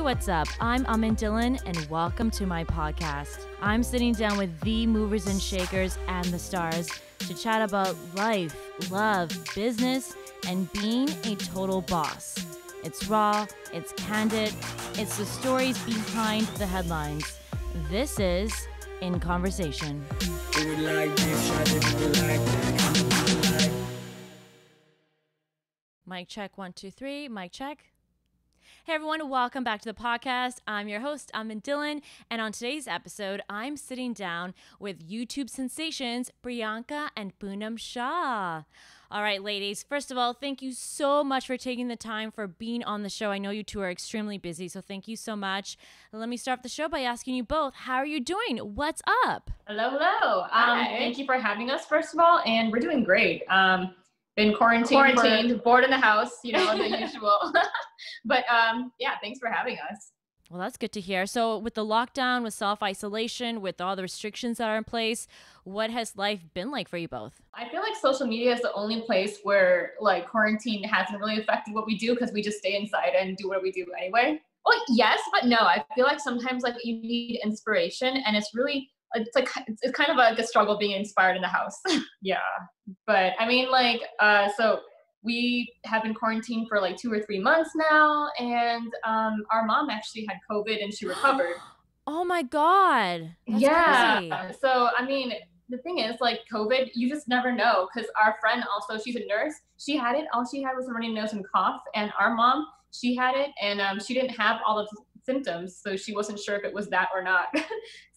what's up? I'm Amin Dylan, and welcome to my podcast. I'm sitting down with the movers and shakers and the stars to chat about life, love, business, and being a total boss. It's raw, it's candid, it's the stories behind the headlines. This is In Conversation. Mic check, 1, 2, 3, mic check. Hey everyone, welcome back to the podcast. I'm your host, Amin Dylan, and on today's episode, I'm sitting down with YouTube sensations Priyanka and Poonam Shah. All right, ladies, first of all, thank you so much for taking the time for being on the show. I know you two are extremely busy, so thank you so much. Let me start the show by asking you both, how are you doing? What's up? Hello. Thank you for having us, first of all, and we're doing great. Been quarantined, bored in the house, the usual. But yeah, thanks for having us. Well, that's good to hear. So with the lockdown, with self-isolation, with all the restrictions that are in place, what has life been like for you both? I feel like social media is the only place where like quarantine hasn't really affected what we do because we just stay inside and do what we do anyway. Well, yes, but no. I feel like sometimes like you need inspiration, and it's kind of like a struggle being inspired in the house. Yeah. But I mean, so we have been quarantined for like 2 or 3 months now, and our mom actually had COVID and she recovered. Oh my God. That's crazy. So, I mean, the thing is, like, COVID, you just never know, because our friend also, she's a nurse. She had it. All she had was a runny nose and cough. And our mom, she had it, and she didn't have all the symptoms, so she wasn't sure if it was that or not.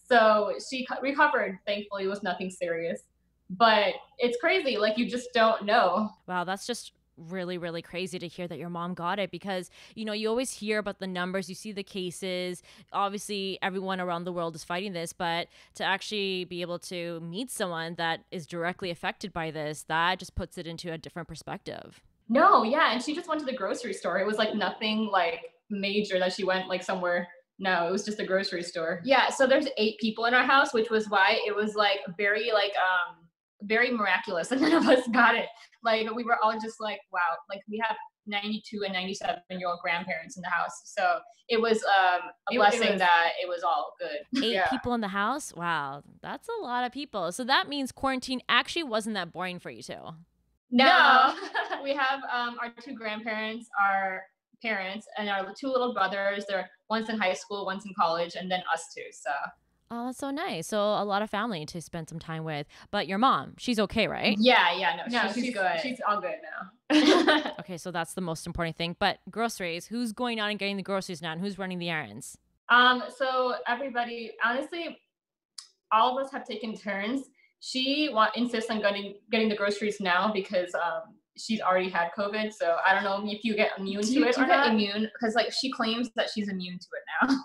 So she recovered. Thankfully, it was nothing serious. But it's crazy. Like, you just don't know. Wow, that's just really, really crazy to hear that your mom got it, because, you always hear about the numbers, you see the cases. Obviously, everyone around the world is fighting this, but to actually be able to meet someone that is directly affected by this, that just puts it into a different perspective. No, yeah. And she just went to the grocery store. It was like nothing like major that she went like somewhere. No, it was just a grocery store. Yeah, so there's 8 people in our house, which was why it was like very miraculous that none of us got it. Like, we were all just like, wow, like we have 92 and 97-year-old grandparents in the house. So it was a blessing that it was all good. 8 people in the house? Wow, that's a lot of people. So that means quarantine actually wasn't that boring for you two. No. We have our 2 grandparents, our parents, and our 2 little brothers. One's in high school, one's in college, and then us 2. So. Oh, that's so nice. So a lot of family to spend some time with. But your mom, she's okay, right? Yeah, no, she's good. She's all good now. Okay, so that's the most important thing. But groceries, who's going out and getting the groceries now, and who's running the errands? So everybody, honestly, all of us have taken turns. She insists on getting the groceries now because she's already had COVID. So I don't know if you get immune to it or not. Immune, because like she claims that she's immune to it now.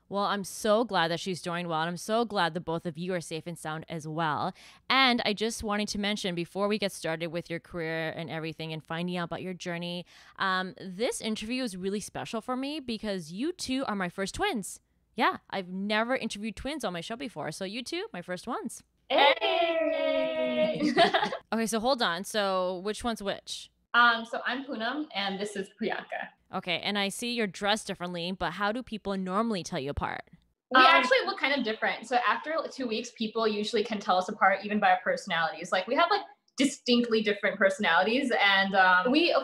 Well, I'm so glad that she's doing well, and I'm so glad that both of you are safe and sound as well. And I just wanted to mention, before we get started with your career and everything and finding out about your journey, this interview is really special for me because you two are my first twins. Yeah, I've never interviewed twins on my show before, so you two, my first ones. Hey! Okay, so hold on. So which one's which? So I'm Poonam, and this is Priyanka. Okay, and I see you're dressed differently, but how do people normally tell you apart? We actually look kind of different. So after 2 weeks, people usually can tell us apart even by our personalities. Like, we have like distinctly different personalities, and we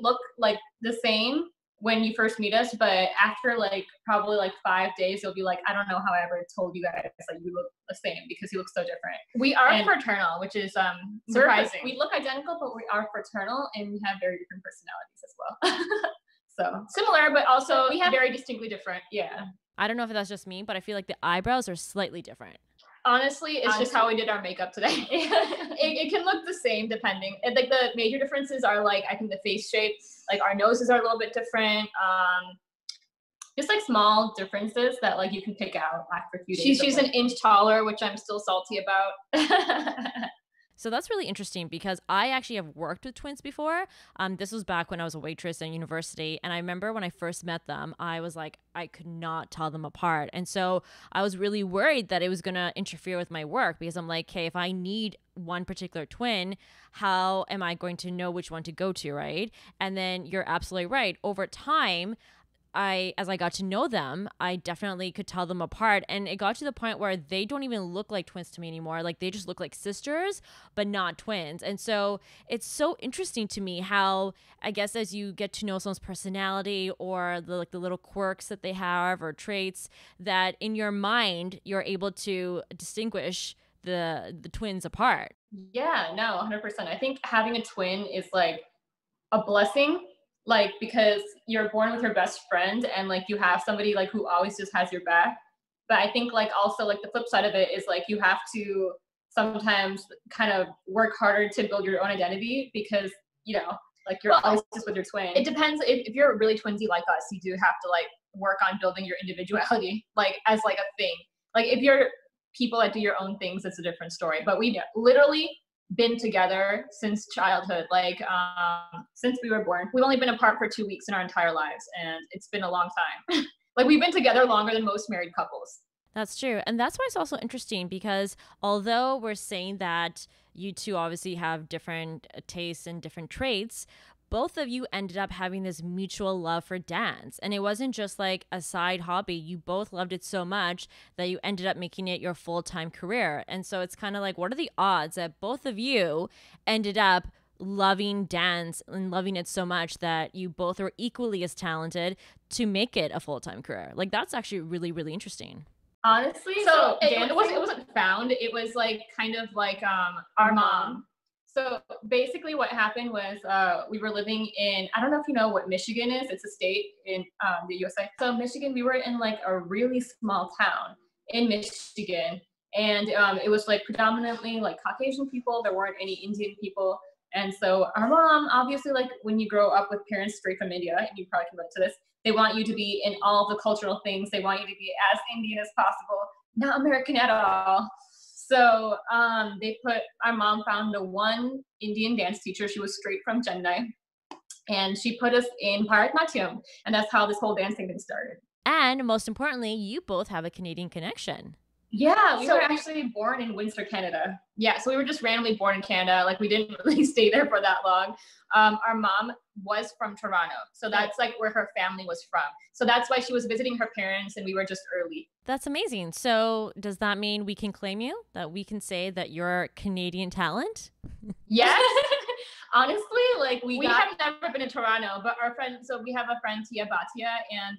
look like the same when you first meet us, but after like probably like 5 days, you'll be like, I don't know how I ever told you guys like you look the same, because you look so different. We are fraternal, which is surprising. We look identical, but we are fraternal, and we have very different personalities as well. So similar, but also we have very distinctly different. Yeah. I don't know if that's just me, but I feel like the eyebrows are slightly different. Honestly, it's just how we did our makeup today. it can look the same depending. And like the major differences are like, I think the face shape, like our noses are a little bit different. Just like small differences that like you can pick out after a few days. She's an inch taller, which I'm still salty about. So that's really interesting because I actually have worked with twins before. This was back when I was a waitress in university. And I remember when I first met them, I was like, I could not tell them apart. And so I was really worried that it was going to interfere with my work, because I'm like, okay, if I need one particular twin, how am I going to know which one to go to, right? And then you're absolutely right. Over time, as I got to know them, I definitely could tell them apart. And it got to the point where they don't even look like twins to me anymore. Like they just look like sisters, but not twins. And so it's so interesting to me how, I guess, as you get to know someone's personality or the little quirks that they have or traits, that in your mind, you're able to distinguish the twins apart. Yeah, no, 100%. I think having a twin is like a blessing, like because you're born with your best friend and like you have somebody like who always just has your back. But I think like also like the flip side of it is like you have to sometimes kind of work harder to build your own identity because like you're always just with your twin. It depends if you're really twinsy like us, you do have to like work on building your individuality like as like a thing. Like if you're people that do your own things, it's a different story. But we've literally been together since childhood, like since we were born. We've only been apart for 2 weeks in our entire lives, and it's been a long time. Like we've been together longer than most married couples. That's true. And that's why it's also interesting because although we're saying that you two obviously have different tastes and different traits, both of you ended up having this mutual love for dance. And it wasn't just like a side hobby. You both loved it so much that you ended up making it your full-time career. And so it's kind of like, what are the odds that both of you ended up loving dance and loving it so much that you both are equally as talented to make it a full-time career? Like that's actually really, really interesting. Honestly, so it wasn't found. It was like kind of like our mom. So basically what happened was we were living in, I don't know if you know what Michigan is. It's a state in the USA. So Michigan, we were in like a really small town in Michigan. And it was like predominantly like Caucasian people. There weren't any Indian people. And so our mom, obviously, like when you grow up with parents straight from India, and you probably can relate to this, they want you to be in all the cultural things. They want you to be as Indian as possible, not American at all. So our mom found the one Indian dance teacher. She was straight from Chennai. And she put us in Bharatanatyam. And that's how this whole dancing thing started. And most importantly, you both have a Canadian connection. Yeah, we were actually born in Windsor, Canada. Yeah, so we were just randomly born in Canada. Like we didn't really stay there for that long. Our mom was from Toronto. So that's like where her family was from. So that's why she was visiting her parents and we were just early. That's amazing. So does that mean we can claim you? That we can say that you're Canadian talent? Yes. Honestly, like we have never been to Toronto, but our friend, so we have a friend, Tia Bhatia, and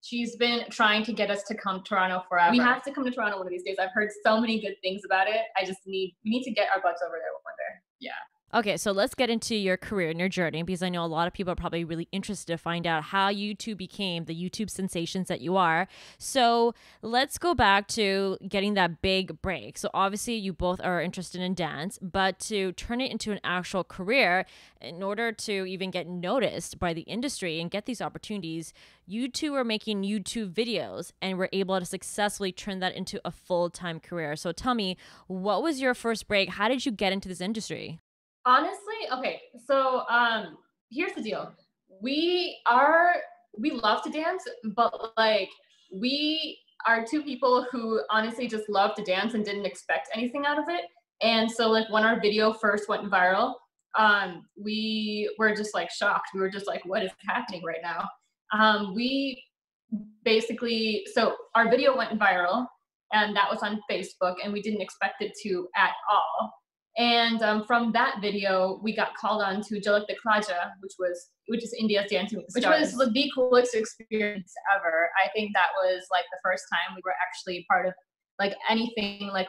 she's been trying to get us to come to Toronto forever. We have to come to Toronto one of these days. I've heard so many good things about it. We need to get our butts over there one day. Yeah. Okay, so let's get into your career and your journey because I know a lot of people are probably really interested to find out how you two became the YouTube sensations that you are. So let's go back to getting that big break. So obviously you both are interested in dance, but to turn it into an actual career, in order to even get noticed by the industry and get these opportunities, you two were making YouTube videos and were able to successfully turn that into a full-time career. So tell me, what was your first break? How did you get into this industry? Honestly, okay, so here's the deal. We love to dance, but like we are two people who honestly just love to dance and didn't expect anything out of it. And so like when our video first went viral, we were just like shocked. We were just like, what is happening right now? So our video went viral and that was on Facebook and we didn't expect it to at all. And from that video, we got called on to Jhalak Dikhla Ja, which is India's Dancing with the Stars. Which was the coolest experience ever. I think that was like the first time we were actually part of like anything like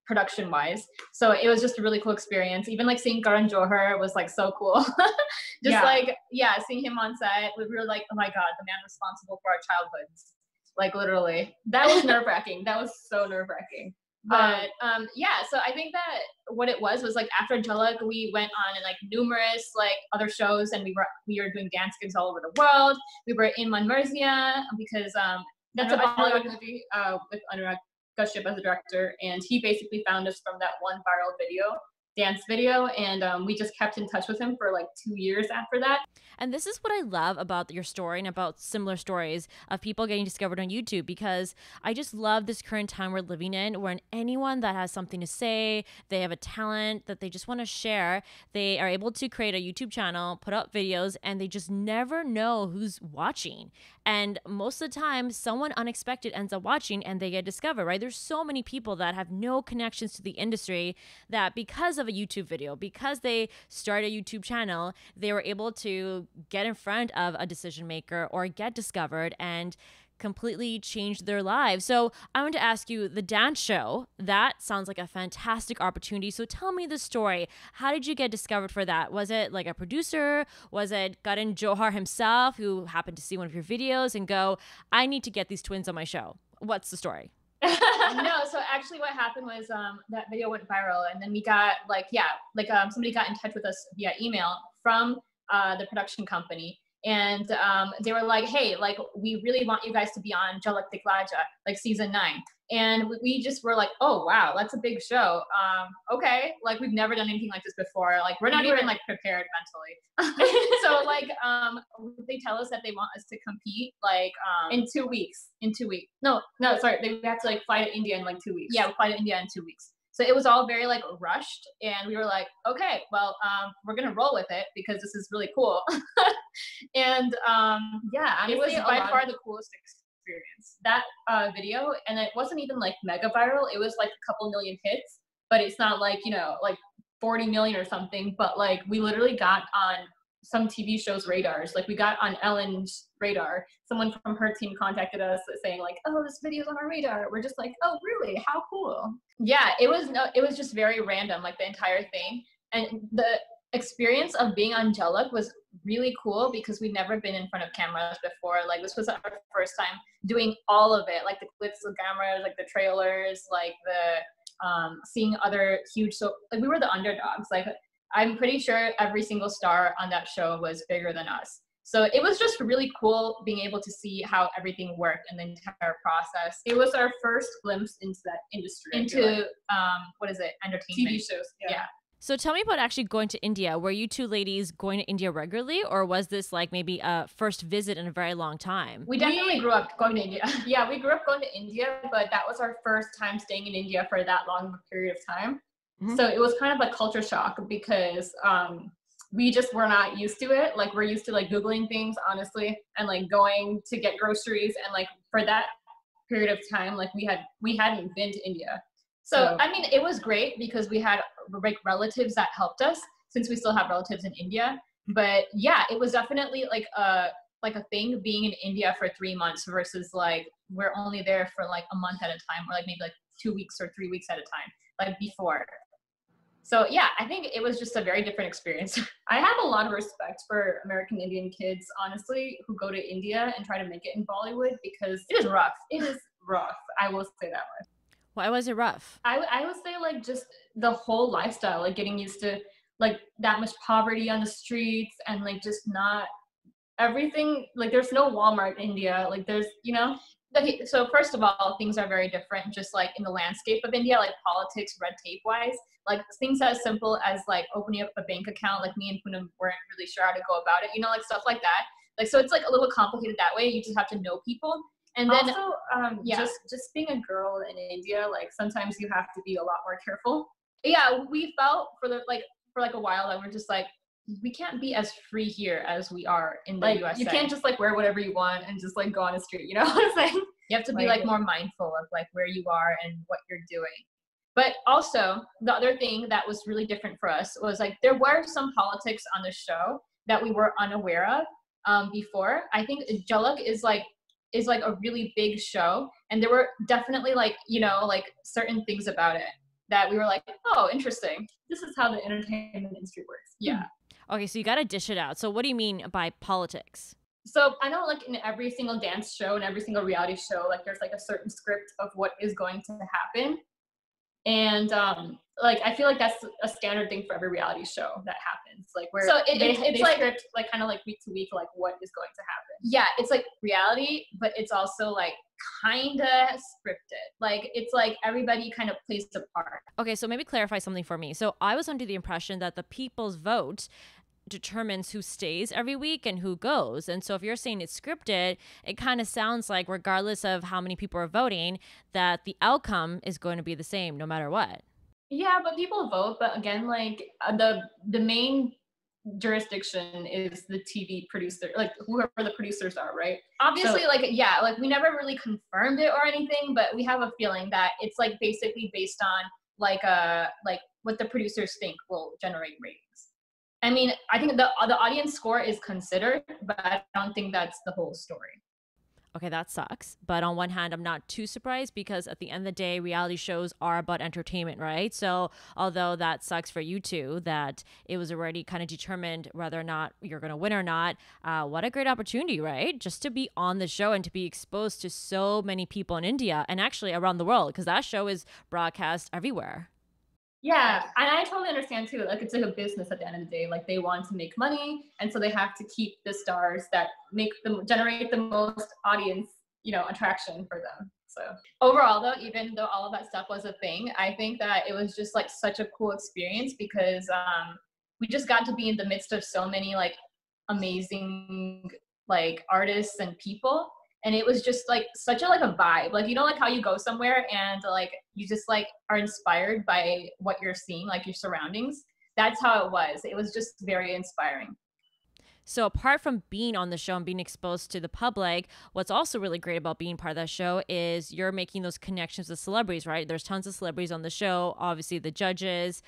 production wise. So it was just a really cool experience. Even like seeing Karan Johar was like so cool. Seeing him on set, we were like, oh my God, the man responsible for our childhoods. Like literally. That was nerve-wracking. That was so nerve-wracking. But so I think that what it was like after Jhalak, we went on in like numerous like other shows and we were doing dance gigs all over the world. We were in Manmarziyaan because that's a Bollywood movie with Anurag Kashyap as a director, and he basically found us from that one viral video. dance video, and we just kept in touch with him for like 2 years after that. And this is what I love about your story and about similar stories of people getting discovered on YouTube, because I just love this current time we're living in, where anyone that has something to say, they have a talent that they just want to share, they are able to create a YouTube channel, put up videos, and they just never know who's watching. And most of the time, someone unexpected ends up watching and they get discovered, right? There's so many people that have no connections to the industry that because of a YouTube video, because they start a YouTube channel, they were able to get in front of a decision maker or get discovered and completely changed their lives. So I want to ask you, the dance show, that sounds like a fantastic opportunity. So tell me the story. How did you get discovered for that? Was it like a producer? Was it Karan Johar himself who happened to see one of your videos and go, I need to get these twins on my show? What's the story? No, so actually what happened was that video went viral, and then we got somebody got in touch with us via email from the production company, and they were like, hey, like, we really want you guys to be on Jhalak Dikhla Ja, like season 9. And we just were like, oh wow, that's a big show. Okay, like, we've never done anything like this before. Like, we're not even like prepared mentally. So like they tell us that they want us to compete like in 2 weeks. No, sorry, they have to like fly to India in like 2 weeks. Yeah, we fly to India in 2 weeks. So it was all very like rushed, and we were like, okay, well, we're gonna roll with it because this is really cool. And yeah, honestly, it was by far the coolest experience, that video. And it wasn't even like mega viral. It was like a couple million hits, but it's not like, you know, like 40 million or something. But like, we literally got on some TV shows' radars. Like, we got on Ellen's radar. Someone from her team contacted us saying like, oh, this video's on our radar. We're just like, oh, really? How cool. Yeah, it was just very random, like the entire thing. And the experience of being on Jhalak was really cool because we'd never been in front of cameras before. Like, this was our first time doing all of it, like the clips, the cameras, like the trailers, like the seeing other huge, so like we were the underdogs. Like, I'm pretty sure every single star on that show was bigger than us. So it was just really cool being able to see how everything worked and the entire process. It was our first glimpse into that industry, into what is it, entertainment TV shows. Yeah. So tell me about actually going to India. Were you two ladies going to India regularly, or was this like maybe a first visit in a very long time? We definitely grew up going to India. Yeah, we grew up going to India, but that was our first time staying in India for that long period of time. Mm-hmm. So it was kind of a culture shock because we just were not used to it. Like, we're used to like Googling things, honestly, and like going to get groceries. And like, for that period of time, like we hadn't been to India. So, I mean, it was great because we had like relatives that helped us, since we still have relatives in India. But yeah, it was definitely like a thing being in India for 3 months versus like we're only there for like a month at a time, or like maybe like 2 weeks or 3 weeks at a time, like before. So yeah, I think it was just a very different experience. I have a lot of respect for American Indian kids, honestly, who go to India and try to make it in Bollywood, because it is rough. It is rough. I will say that much. Why was it rough? I would say like just the whole lifestyle, like getting used to like that much poverty on the streets, and like just not everything, like there's no Walmart in India, like there's, you know. Okay, so first of all, things are very different, just like in the landscape of India, like politics, red tape wise, like things as simple as like opening up a bank account, like me and Poonam weren't really sure how to go about it, you know, like stuff like that. Like, so it's like a little complicated that way. You just have to know people. And then also, just being a girl in India, like sometimes you have to be a lot more careful. Yeah, we felt for a while that we're just like, we can't be as free here as we are in the USA. You can't just like wear whatever you want and just like go on the street, you know what I'm saying? You have to be like more mindful of like where you are and what you're doing. But also, the other thing that was really different for us was like there were some politics on the show that we were unaware of before. I think Jhalak is like a really big show, and there were definitely like, you know, like certain things about it that we were like, oh, interesting. This is how the entertainment industry works. Yeah. Okay, so you got to dish it out. So what do you mean by politics? So I know like in every single dance show and every single reality show, like there's like a certain script of what is going to happen. And like I feel like that's a standard thing for every reality show that happens. Like where they like script like kind of like week to week like what is going to happen. Yeah, it's like reality, but it's also like kind of scripted. Like, it's like everybody kind of plays a part. Okay, so maybe clarify something for me. So I was under the impression that the people's vote determines who stays every week and who goes. And so if you're saying it's scripted, it kind of sounds like regardless of how many people are voting, that the outcome is going to be the same no matter what. Yeah, but people vote. But again, like the main jurisdiction is the TV producer, like whoever the producers are, right? Obviously, like, yeah, like we never really confirmed it or anything, but we have a feeling that it's like basically based on like what the producers think will generate ratings. I mean, I think the audience score is considered, but I don't think that's the whole story. Okay, that sucks. But on one hand, I'm not too surprised because at the end of the day, reality shows are about entertainment, right? So although that sucks for you two, that it was already kind of determined whether or not you're going to win or not, what a great opportunity, right? Just to be on the show and to be exposed to so many people in India and actually around the world, because that show is broadcast everywhere. Yeah, and I totally understand too. Like, it's like a business at the end of the day. Like, they want to make money, and so they have to keep the stars that generate the most audience, attraction for them. So overall, though, even though all of that stuff was a thing, I think that it was just like such a cool experience because we just got to be in the midst of so many like amazing like artists and people. And it was just like such a like a vibe, like, like how you go somewhere and like you just like are inspired by what you're seeing, like your surroundings. That's how it was. It was just very inspiring. So apart from being on the show and being exposed to the public, what's also really great about being part of that show is you're making those connections with celebrities, right? There's tons of celebrities on the show, obviously the judges,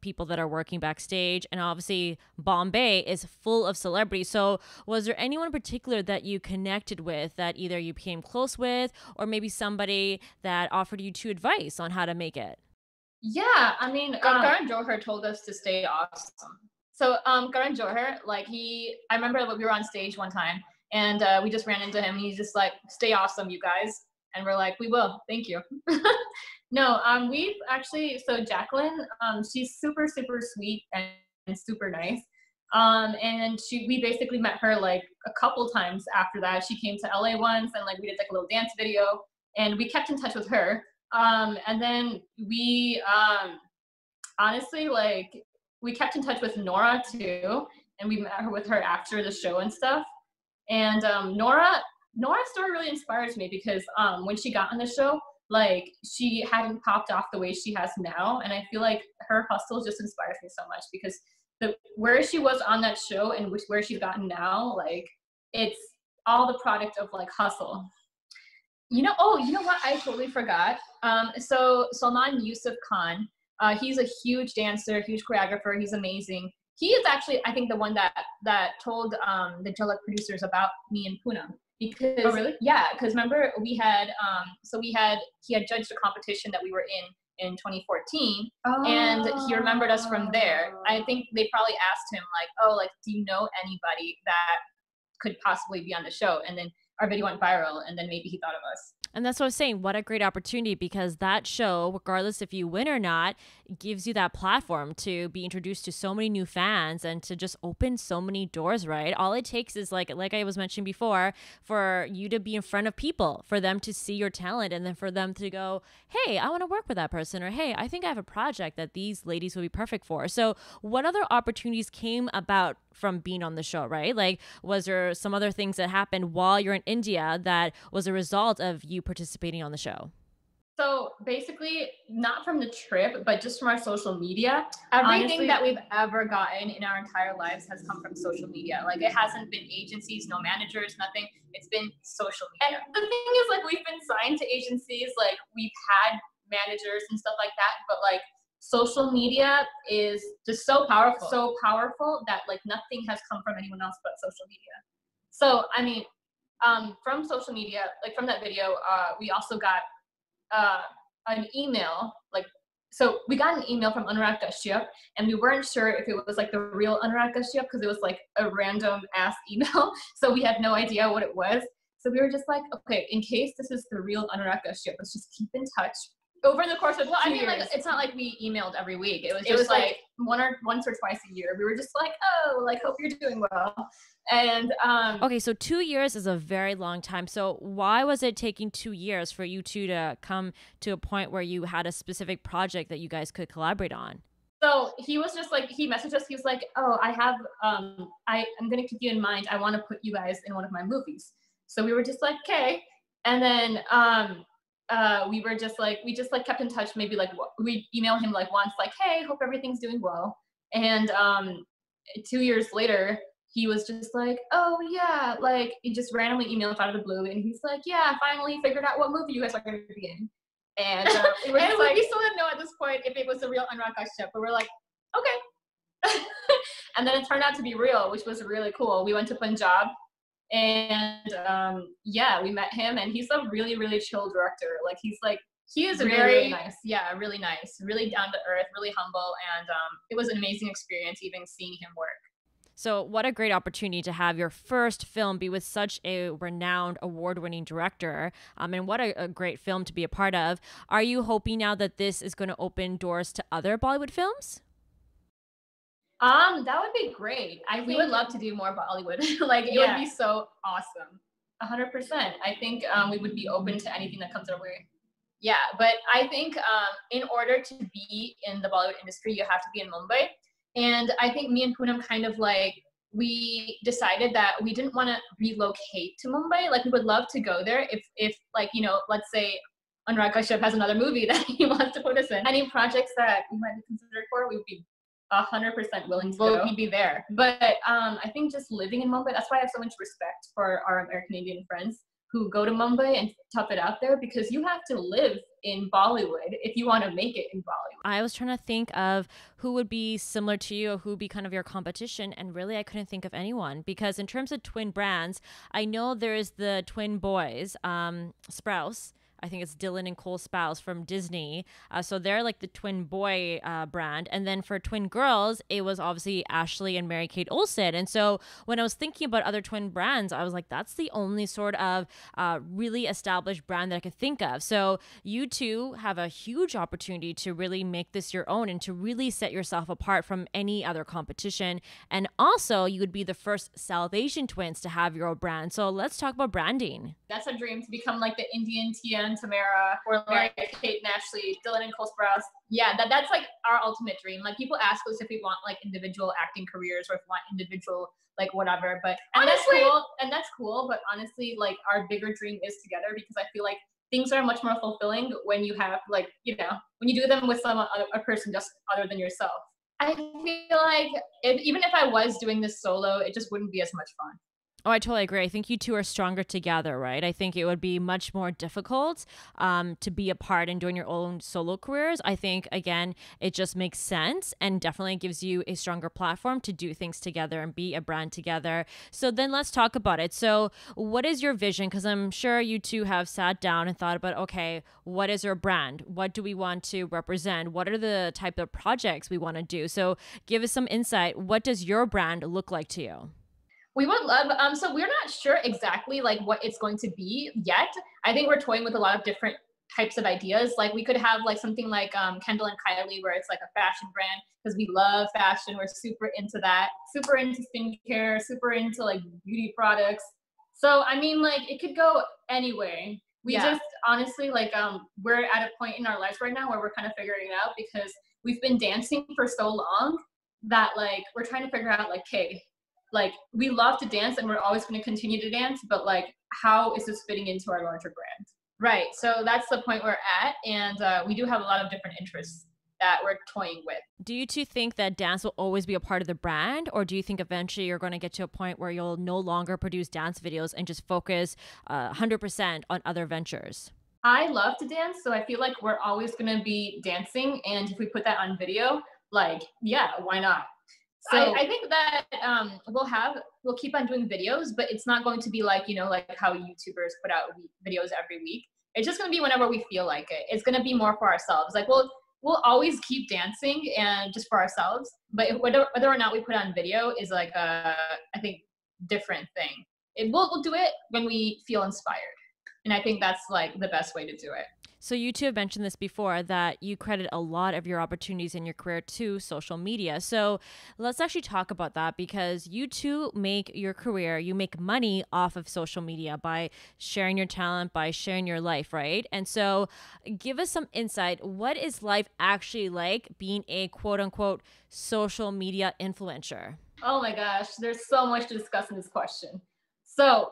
people that are working backstage, and obviously Bombay is full of celebrities. So was there anyone in particular that you connected with that either you became close with or maybe somebody that offered you advice on how to make it? Yeah, I mean, Karan Johar told us to stay awesome. So Karan Johar, like I remember we were on stage one time and we just ran into him and he's just like, stay awesome, you guys. And we're like, we will, thank you. No, we've actually, so Jacqueline, she's super, super sweet and super nice. And we basically met her like a couple times after that. She came to LA once and like we did like a little dance video and we kept in touch with her. And then we honestly, like, we kept in touch with Nora too, and we met with her after the show and stuff. And Nora's story really inspires me because when she got on the show, like she hadn't popped off the way she has now, and I feel like her hustle just inspires me so much because where she was on that show and where she's gotten now, like it's all the product of like hustle. You know what? I totally forgot. So Salman Yusuf Khan. He's a huge dancer, huge choreographer. He's amazing. He is actually, I think, the one that told the Jhalak producers about me and Poonam. Because, oh, really? Yeah, because remember he had judged a competition that we were in 2014, and he remembered us from there. I think they probably asked him like, oh, like, do you know anybody that could possibly be on the show? And then our video went viral, and then maybe he thought of us. And that's what I was saying. What a great opportunity, because that show, regardless if you win or not, gives you that platform to be introduced to so many new fans and to just open so many doors, right? All it takes is like I was mentioning before, for you to be in front of people, for them to see your talent, and then for them to go, hey, I want to work with that person, or hey, I think I have a project that these ladies would be perfect for. So what other opportunities came about from being on the show, right? Like, was there some other things that happened while you're in India that was a result of you participating on the show? So basically, not from the trip, but just from our social media. Everything that we've ever gotten in our entire lives has come from social media. Like, it hasn't been agencies, no managers, nothing. It's been social media. And the thing is, like, we've been signed to agencies, like, we've had managers and stuff like that, but like, social media is just so powerful that like nothing has come from anyone else but social media. So I mean, from social media, like from that video, we also got an email. So we got an email from Anurag Kashyap, and we weren't sure if it was like the real Anurag Kashyap because it was like a random ass email. So we had no idea what it was. So we were just like, okay, in case this is the real Anurag Kashyap, let's just keep in touch. over the course of I mean, like, it's not like we emailed every week. It was just like once or twice a year. We were just like, oh, like, hope you're doing well. And okay, so 2 years is a very long time. So why was it taking 2 years for you two to come to a point where you had a specific project that you guys could collaborate on? So he was just like, he messaged us. He was like, oh, I have, I'm going to keep you in mind. I want to put you guys in one of my movies. So we were just like, okay. And then we were just like, we just like kept in touch. Maybe like we emailed him like once, like, hey, hope everything's doing well. And 2 years later, he was just like, oh yeah, like he just randomly emailed out of the blue. And he's like, yeah, I finally figured out what movie you guys are going to be in. And we were just like, we still didn't know at this point if it was the real Anurag Kashyap, but we're like, okay. And then it turned out to be real, which was really cool. We went to Punjab, and yeah, we met him, and he's a really, really chill director. Like he is really nice. Yeah, really nice, really down to earth, really humble, and it was an amazing experience even seeing him work. So what a great opportunity to have your first film be with such a renowned award-winning director. And what a great film to be a part of. Are you hoping now that this is going to open doors to other Bollywood films? That would be great. We would love to do more Bollywood. Like it would be so awesome. 100%. I think we would be open to anything that comes our way. Yeah, but I think in order to be in the Bollywood industry, you have to be in Mumbai. And I think me and Poonam kind of like, we decided that we didn't want to relocate to Mumbai. Like we would love to go there if like, you know, let's say Anurag Kashyap has another movie that he wants to put us in. Any projects that we might be considered for, we would be 100% willing to go. We'd be there. But I think just living in Mumbai, that's why I have so much respect for our American Indian friends who go to Mumbai and tough it out there, because you have to live in Bollywood if you want to make it in Bollywood. I was trying to think of who would be similar to you, or who would be kind of your competition, and really I couldn't think of anyone, because in terms of twin brands, I know there's the twin boys, Sprouse. I think it's Dylan and Cole Sprouse from Disney. So they're like the twin boy brand. And then for twin girls, it was obviously Ashley and Mary-Kate Olsen. And so when I was thinking about other twin brands, I was like, that's the only sort of really established brand that I could think of. So you two have a huge opportunity to really make this your own and to really set yourself apart from any other competition. And also, you would be the first South Asian twins to have your own brand. So let's talk about branding. That's a dream, to become like the Indian Tian Tamara, or like Kate and Ashley, Dylan and Cole Sprouse. Yeah, that's like our ultimate dream. Like people ask us if we want like individual acting careers or if we want individual like whatever, but honestly, that's cool. But honestly, like our bigger dream is together, because I feel like things are much more fulfilling when you have like, you know, when you do them with a person just other than yourself. I feel like even if I was doing this solo, it just wouldn't be as much fun. Oh, I totally agree. I think you two are stronger together, right? I think it would be much more difficult to be apart and doing your own solo careers. I think, again, it just makes sense and definitely gives you a stronger platform to do things together and be a brand together. So then let's talk about it. So what is your vision? Because I'm sure you two have sat down and thought about, okay, what is our brand? What do we want to represent? What are the type of projects we want to do? So give us some insight. What does your brand look like to you? We would love, so we're not sure exactly like what it's going to be yet. I think we're toying with a lot of different types of ideas. Like we could have like something like Kendall and Kylie, where it's like a fashion brand, because we love fashion. We're super into that, super into skincare, super into like beauty products. So, I mean, like it could go anyway. We just honestly, like we're at a point in our lives right now where we're kind of figuring it out, because we've been dancing for so long that like we're trying to figure out like, okay, like we love to dance and we're always going to continue to dance, but like how is this fitting into our larger brand? Right. So that's the point we're at, and we do have a lot of different interests that we're toying with. Do you two think that dance will always be a part of the brand, or do you think eventually you're going to get to a point where you'll no longer produce dance videos and just focus 100% on other ventures? I love to dance, so I feel like we're always going to be dancing, and if we put that on video, like, yeah, why not? So I think that we'll keep on doing videos, but it's not going to be like, you know, like how YouTubers put out videos every week. It's just going to be whenever we feel like it. It's going to be more for ourselves. Like we'll always keep dancing and just for ourselves, but whether or not we put on video is like I think different thing. We'll do it when we feel inspired. And I think that's like the best way to do it. So you two have mentioned this before that you credit a lot of your opportunities in your career to social media. So let's actually talk about that because you two make your career, you make money off of social media by sharing your talent, by sharing your life, right? And so give us some insight. What is life actually like being a quote unquote social media influencer? Oh my gosh, there's so much to discuss in this question. So,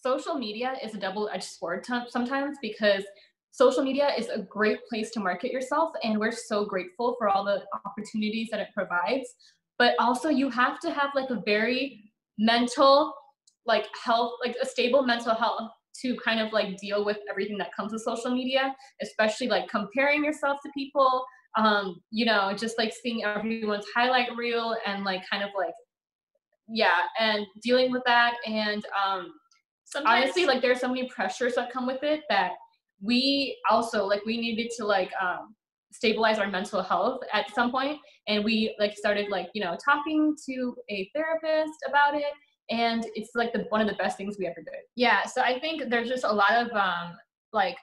social media is a double-edged sword sometimes because social media is a great place to market yourself, and we're so grateful for all the opportunities that it provides. But also, you have to have like a very mental, like health, like a stable mental health to kind of like deal with everything that comes with social media, especially like comparing yourself to people, just like seeing everyone's highlight reel and like kind of like, yeah, and dealing with that. And sometimes honestly, like there's so many pressures that come with it that we also like we needed to like stabilize our mental health at some point, and we like started like talking to a therapist about it, and it's like the one of the best things we ever did. Yeah, so I think there's just a lot of like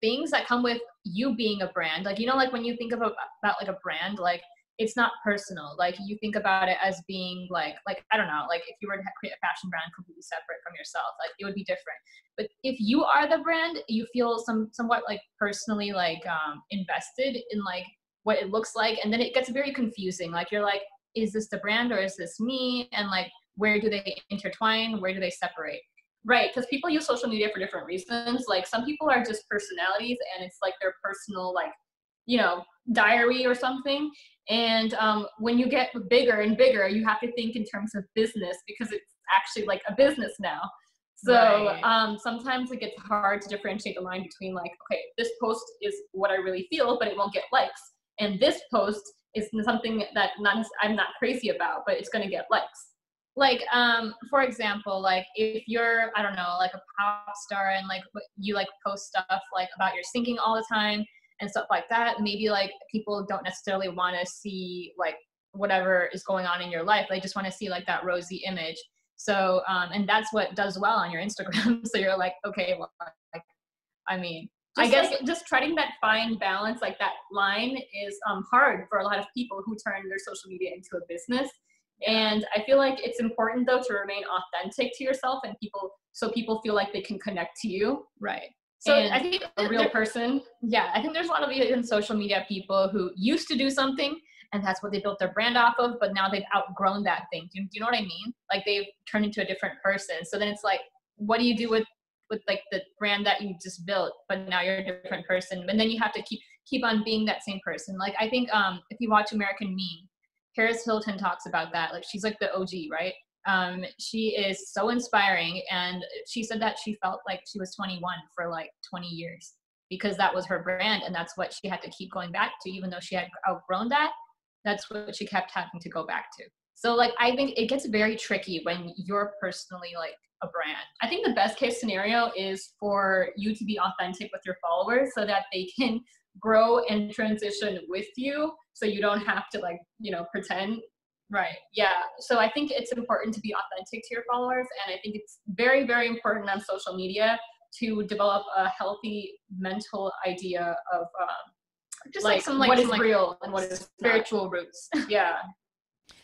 things that come with you being a brand. Like like when you think about like a brand, like it's not personal. Like you think about it as being like I don't know, like if you were to create a fashion brand completely separate from yourself, like it would be different. But if you are the brand, you feel somewhat like personally like invested in like what it looks like, and then it gets very confusing. Like you're like, is this the brand or is this me? And like where do they intertwine? Where do they separate? Right, because people use social media for different reasons. Like some people are just personalities, and it's like their personal like diary or something. And when you get bigger and bigger, you have to think in terms of business because it's actually like a business now. So right. Sometimes it gets hard to differentiate the line between like, okay, this post is what I really feel, but it won't get likes. And this post is something that I'm not crazy about, but it's going to get likes. Like, for example, like if you're, I don't know, like a pop star and like you like post stuff like about your singing all the time and stuff like that, maybe like people don't necessarily want to see like whatever is going on in your life. They just want to see like that rosy image. So, and that's what does well on your Instagram. So you're like, okay, well, like, I mean, I guess like, just trying that fine balance, like that line is hard for a lot of people who turn their social media into a business. And I feel like it's important though to remain authentic to yourself and so people feel like they can connect to you. Right. So I think a real person, yeah, I think there's a lot of even social media people who used to do something and that's what they built their brand off of, but now they've outgrown that thing. Do you know what I mean? Like they've turned into a different person. So then it's like, what do you do with like the brand that you just built, but now you're a different person? And then you have to keep on being that same person. Like I think if you watch American Meme, Paris Hilton talks about that. Like she's like the OG, right? She is so inspiring, and she said that she felt like she was 21 for like 20 years because that was her brand, and that's what she had to keep going back to, even though she had outgrown that. That's what she kept having to go back to. So like I think it gets very tricky when you're personally like a brand. I think the best case scenario is for you to be authentic with your followers so that they can grow and transition with you, so you don't have to like pretend. Right. Yeah. So I think it's important to be authentic to your followers. And I think it's very, very important on social media to develop a healthy mental idea of just like what is real and what is spiritual roots. Yeah.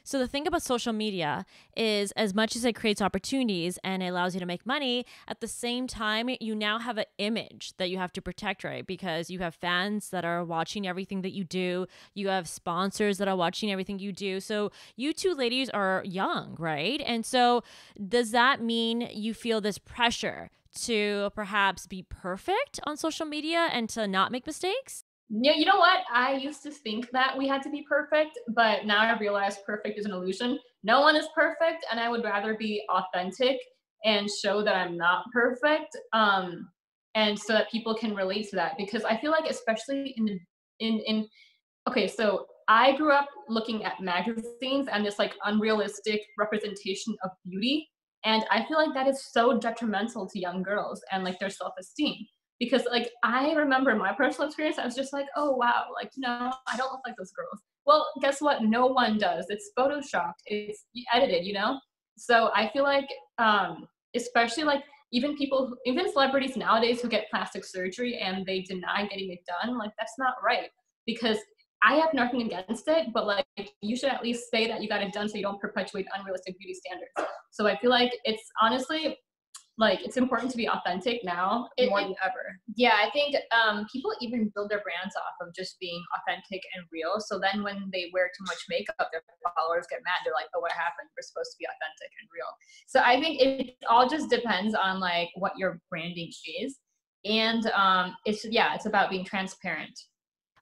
So the thing about social media is as much as it creates opportunities and it allows you to make money, at the same time, you now have an image that you have to protect, right? Because you have fans that are watching everything that you do. You have sponsors that are watching everything you do. So you two ladies are young, right? And so does that mean you feel this pressure to perhaps be perfect on social media and to not make mistakes? Yeah, you know what? I used to think that we had to be perfect, but now I realize perfect is an illusion. No one is perfect, and I would rather be authentic and show that I'm not perfect, and so that people can relate to that. Because I feel like, especially in okay, so I grew up looking at magazines and this like unrealistic representation of beauty, and I feel like that is so detrimental to young girls and like their self-esteem. Because like I remember my personal experience, I was just like, oh wow, like I don't look like those girls. Well, guess what? No one does. It's photoshopped. It's edited. So I feel like, especially like even celebrities nowadays who get plastic surgery and they deny getting it done, like that's not right. Because I have nothing against it, but like you should at least say that you got it done so you don't perpetuate unrealistic beauty standards. So I feel like it's honestly like it's important to be authentic now more than ever. Yeah, I think people even build their brands off of just being authentic and real. So then when they wear too much makeup, their followers get mad. They're like, oh, what happened? We're supposed to be authentic and real. So I think it all just depends on like what your branding is. And it's about being transparent.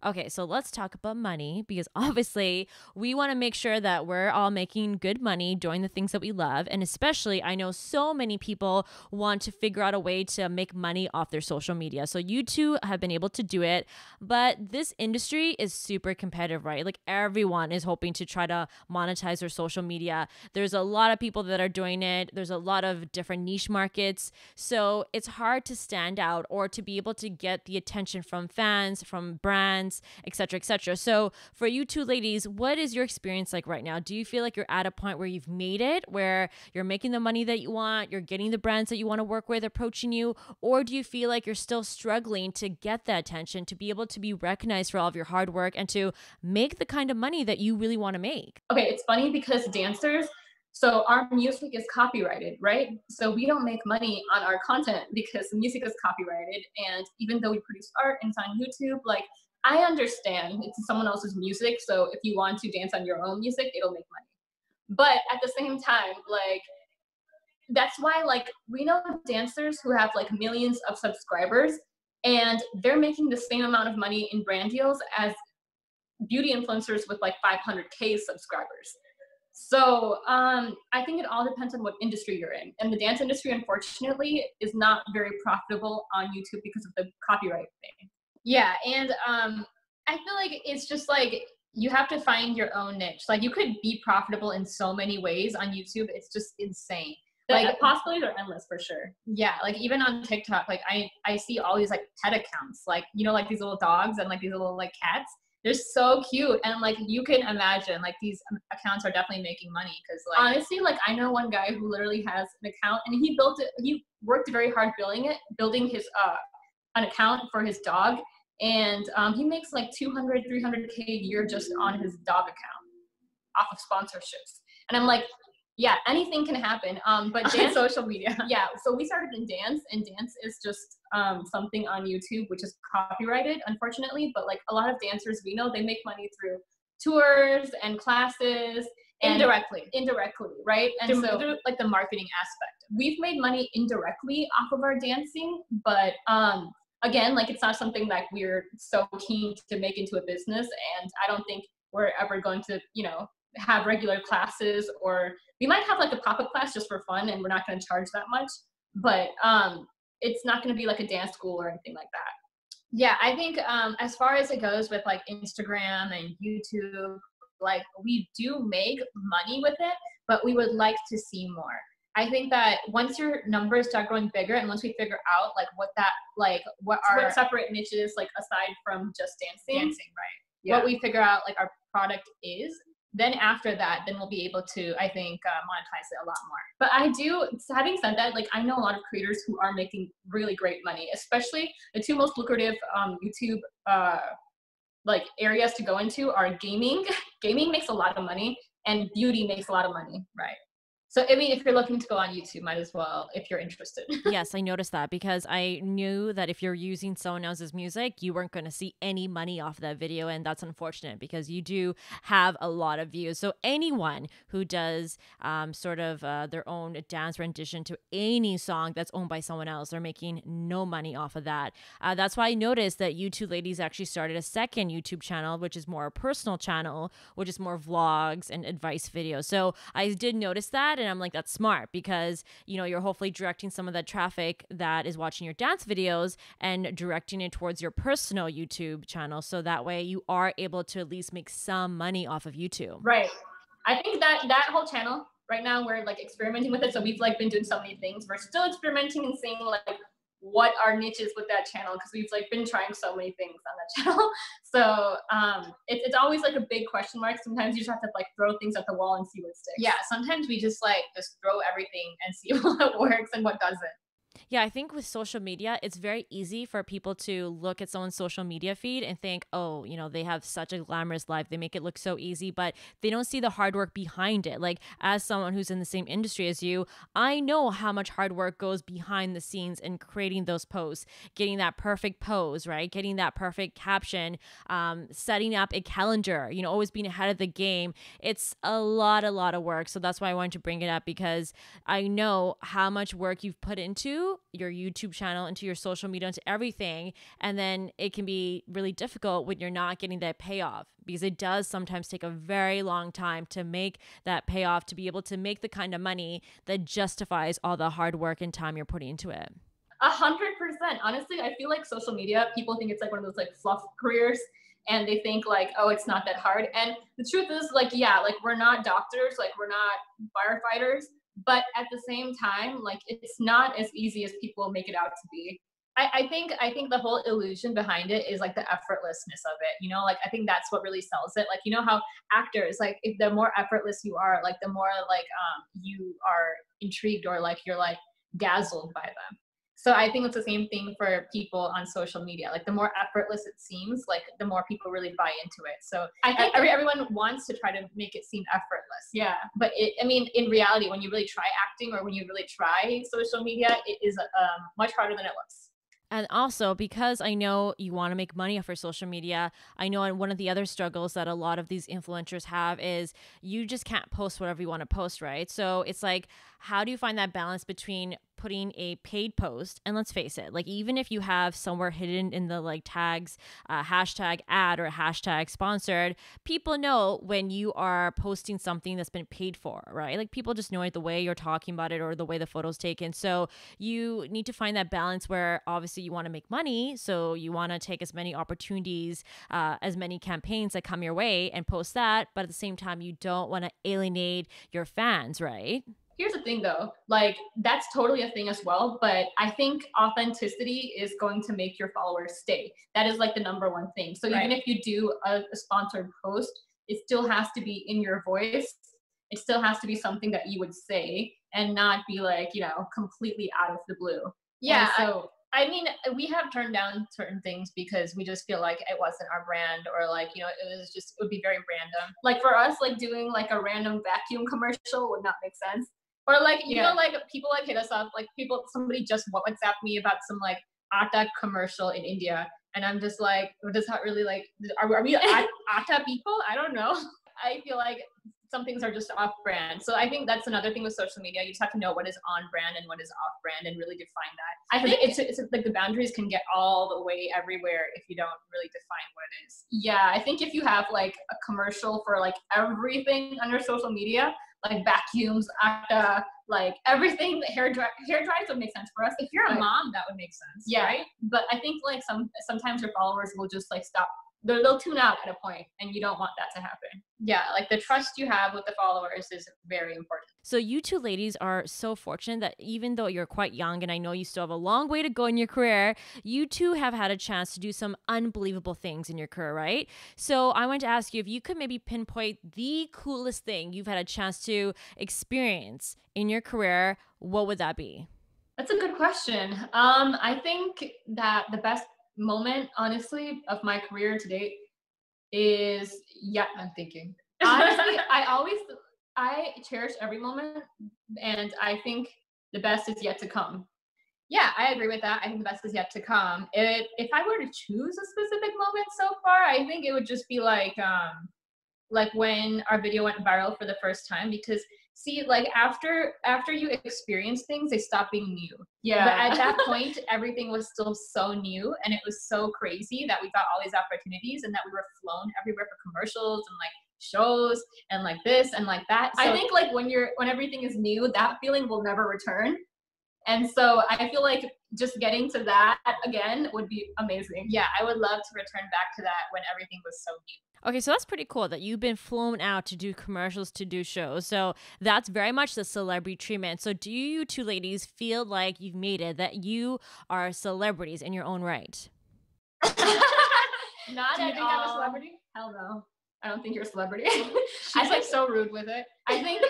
Okay, so let's talk about money, because obviously we want to make sure that we're all making good money doing the things that we love. And especially, I know so many people want to figure out a way to make money off their social media. So you two have been able to do it, but this industry is super competitive, right? Like everyone is hoping to try to monetize their social media. There's a lot of people that are doing it. There's a lot of different niche markets. So it's hard to stand out or to be able to get the attention from fans, from brands, etc., etc. So for you two ladies, what is your experience like right now? Do you feel like you're at a point where you've made it, where you're making the money that you want, you're getting the brands that you want to work with approaching you, or do you feel like you're still struggling to get the attention, to be able to be recognized for all of your hard work and to make the kind of money that you really want to make? Okay, it's funny because dancers, so our music is copyrighted, right? So we don't make money on our content because the music is copyrighted. And even though we produce art and it's on YouTube, like I understand it's someone else's music. So if you want to dance on your own music, it'll make money. But at the same time, like, that's why, like, we know dancers who have like millions of subscribers and they're making the same amount of money in brand deals as beauty influencers with like 500K subscribers. So I think it all depends on what industry you're in. And the dance industry, unfortunately, is not very profitable on YouTube because of the copyright thing. Yeah, and I feel like it's just like you have to find your own niche. Like you could be profitable in so many ways on YouTube. It's just insane. Like the possibilities are endless for sure. Yeah, like even on TikTok, like I see all these like pet accounts, like, you know, like these little dogs and like these little like cats. They're so cute. And like you can imagine like these accounts are definitely making money because like honestly, like I know one guy who literally has an account and he worked very hard building his an account for his dog. And he makes like 200, 300K a year just on his dog account off of sponsorships. And I'm like, yeah, anything can happen. But dance, social media. Yeah, so we started in dance, and dance is just something on YouTube which is copyrighted, unfortunately. But like a lot of dancers we know, they make money through tours and classes. Indirectly, right? And through like the marketing aspect. We've made money indirectly off of our dancing, but again, like it's not something that we're so keen to make into a business, and I don't think we're ever going to, you know, have regular classes, or we might have like a pop-up class just for fun and we're not going to charge that much, but it's not going to be like a dance school or anything like that. Yeah, I think as far as it goes with like Instagram and YouTube, like we do make money with it, but we would like to see more. I think that once your numbers start growing bigger and once we figure out like what our separate niches, like aside from just dancing, right? Yeah. What we figure out like our product is, then after that, then we'll be able to, I think, monetize it a lot more. But having said that, like I know a lot of creators who are making really great money, especially the two most lucrative YouTube like areas to go into are gaming. Gaming makes a lot of money and beauty makes a lot of money. Right. So, I mean, if you're looking to go on YouTube, might as well, if you're interested. Yes, I noticed that because I knew that if you're using someone else's music, you weren't going to see any money off that video. And that's unfortunate because you do have a lot of views. So anyone who does their own dance rendition to any song that's owned by someone else, they're making no money off of that. That's why I noticed that you two ladies actually started a second YouTube channel, which is more a personal channel, which is more vlogs and advice videos. So I did notice that. And I'm like, that's smart because, you know, you're hopefully directing some of that traffic that is watching your dance videos and directing it towards your personal YouTube channel. So that way you are able to at least make some money off of YouTube. Right. I think that whole channel right now, we're like experimenting with it. So we've like been doing so many things. We're still experimenting and seeing like what our niche is with that channel because we've like been trying so many things on that channel. So it's always like a big question mark. Sometimes you just have to like throw things at the wall and see what sticks. Yeah, sometimes we just throw everything and see what works and what doesn't. Yeah, I think with social media, it's very easy for people to look at someone's social media feed and think, oh, they have such a glamorous life. They make it look so easy, but they don't see the hard work behind it. Like, as someone who's in the same industry as you, I know how much hard work goes behind the scenes in creating those posts, getting that perfect pose, right? Getting that perfect caption, setting up a calendar, always being ahead of the game. It's a lot of work. So that's why I wanted to bring it up, because I know how much work you've put into your YouTube channel, into your social media, into everything. And then it can be really difficult when you're not getting that payoff, because it does sometimes take a very long time to make that payoff, to be able to make the kind of money that justifies all the hard work and time you're putting into it. 100%. Honestly, I feel like social media, people think it's like one of those like fluff careers, and they think like, oh, it's not that hard. And the truth is, like, yeah, like we're not doctors, like we're not firefighters, but at the same time, like it's not as easy as people make it out to be. I think the whole illusion behind it is like the effortlessness of it, like I think that's what really sells it. Like, how actors, like if the more effortless you are, like the more like you are intrigued, or like you're like dazzled by them. So I think it's the same thing for people on social media. Like the more effortless it seems, like the more people really buy into it. So I think everyone wants to try to make it seem effortless. Yeah. But in reality, when you really try acting, or when you really try social media, it is much harder than it looks. And also, because I know you want to make money off your social media, I know one of the other struggles that a lot of these influencers have is you just can't post whatever you want to post, right? So it's like, how do you find that balance between putting a paid post, and let's face it, like even if you have somewhere hidden in the like tags, hashtag ad or hashtag sponsored, people know when you are posting something that's been paid for, right? Like people just know it the way you're talking about it or the way the photo's taken. So you need to find that balance where obviously you want to make money, so you want to take as many opportunities, as many campaigns that come your way and post that, but at the same time you don't want to alienate your fans, right? Here's the thing though, like that's totally a thing as well, but I think authenticity is going to make your followers stay. That is like the number one thing. So even if you do a sponsored post, it still has to be in your voice. It still has to be something that you would say, and not be like, completely out of the blue. Yeah. And so I mean, we have turned down certain things because we just feel like it wasn't our brand, or like, it would be very random. Like for us, like doing like a random vacuum commercial would not make sense. Or like, like people like hit us up, like somebody just WhatsApped me about some like atta commercial in India. And I'm just like, does that really like, are we atta people? I don't know. I feel like some things are just off brand. So I think that's another thing with social media. You just have to know what is on brand and what is off brand, and really define that. I think it's like the boundaries can get all the way everywhere if you don't really define what it is. Yeah, I think if you have like a commercial for like everything under social media, like vacuums, like everything, hair dryers would make sense for us. If you're a mom, that would make sense. Yeah, right? But I think like sometimes your followers will just like stop. They'll tune out at a point, and you don't want that to happen. Yeah, like the trust you have with the followers is very important. So you two ladies are so fortunate that even though you're quite young, and I know you still have a long way to go in your career, you two have had a chance to do some unbelievable things in your career, right? So I want to ask you if you could maybe pinpoint the coolest thing you've had a chance to experience in your career, what would that be? That's a good question. I think that the best moment, honestly, of my career to date is, I'm thinking. Honestly, I cherish every moment, and I think the best is yet to come. Yeah, I agree with that. I think the best is yet to come. If I were to choose a specific moment so far, I think it would just be like when our video went viral for the first time, because see, like after you experience things, they stop being new. Yeah. But at that point, everything was still so new, and it was so crazy that we got all these opportunities, and that we were flown everywhere for commercials and like shows and like this and like that. So I think like when everything is new, that feeling will never return. And so I feel like just getting to that again would be amazing. Yeah, I would love to return back to that when everything was so new. Okay, so that's pretty cool that you've been flown out to do commercials, to do shows. So that's very much the celebrity treatment. So do you two ladies feel like you've made it, that you are celebrities in your own right? Not at all. I'm a celebrity? Hell no. I don't think you're a celebrity. She's like so rude with it. I think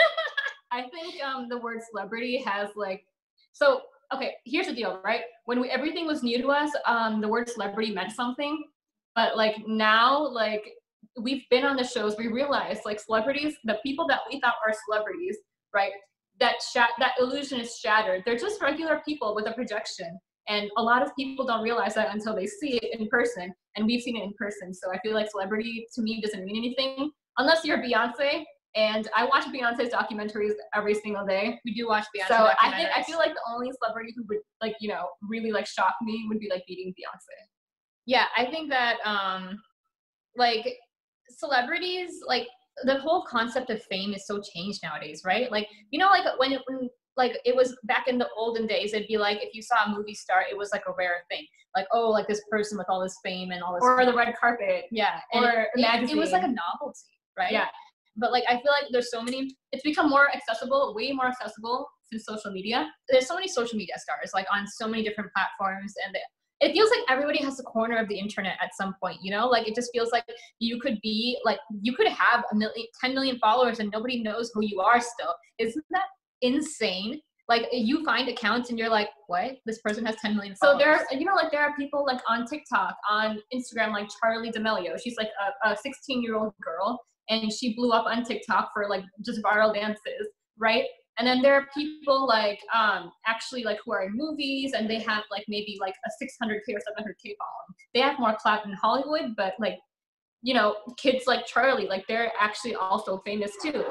the word celebrity has like, so okay, here's the deal, right? When everything was new to us, the word celebrity meant something, but like now, like we've been on the shows, we realize like celebrities, the people that we thought are celebrities, right? That illusion is shattered. They're just regular people with a projection. And a lot of people don't realize that until they see it in person. And we've seen it in person. So I feel like celebrity to me doesn't mean anything unless you're Beyonce. And I watch Beyonce's documentaries every single day. We do watch Beyonce So documentaries. I feel like the only celebrity who would like, you know, really like shock me would be like beating Beyonce. Yeah, I think that like celebrities, like the whole concept of fame is so changed nowadays, right? Like, you know, like when like it was back in the olden days, it'd be like if you saw a movie star, it was like a rare thing. Like, oh, like this person with all this fame and all this Or the red carpet. yeah. Or And a magazine. it was like a novelty, right? Yeah. But like I feel like there's so many, It's become more accessible, way more accessible since social media. there's so many social media stars like on so many different platforms, and it feels like everybody has a corner of the internet at some point, you know? Like it just feels like you could be like, you could have 10 million followers and nobody knows who you are still. Isn't that insane? Like you find accounts and you're like, what? This person has 10 million So followers. there are people like on TikTok, on Instagram, like Charlie D'Amelio. She's like a 16-year-old girl, and she blew up on TikTok for like just viral dances, right? And then there are people like actually like who are in movies, and they have like maybe like a 600K or 700K following. They have more clout in Hollywood, but like, you know, kids like Charlie, like they're actually also famous too.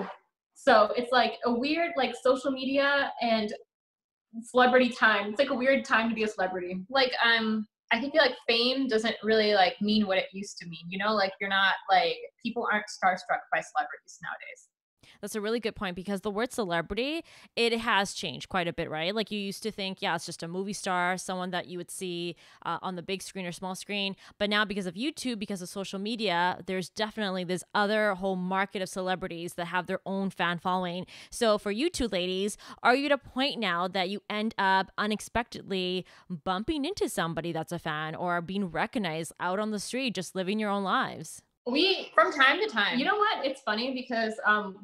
So it's like a weird like social media and celebrity time. It's like a weird time to be a celebrity. Like I feel like fame doesn't really like mean what it used to mean, you know? Like you're not like, people aren't starstruck by celebrities nowadays. That's a really good point, because the word celebrity, it has changed quite a bit, right? Like you used to think, yeah, it's just a movie star, someone that you would see on the big screen or small screen. But now because of YouTube, because of social media, there's definitely this other whole market of celebrities that have their own fan following. So for you two ladies, are you at a point now that you end up unexpectedly bumping into somebody that's a fan, or being recognized out on the street, just living your own lives? We, From time to time. you know what? It's funny because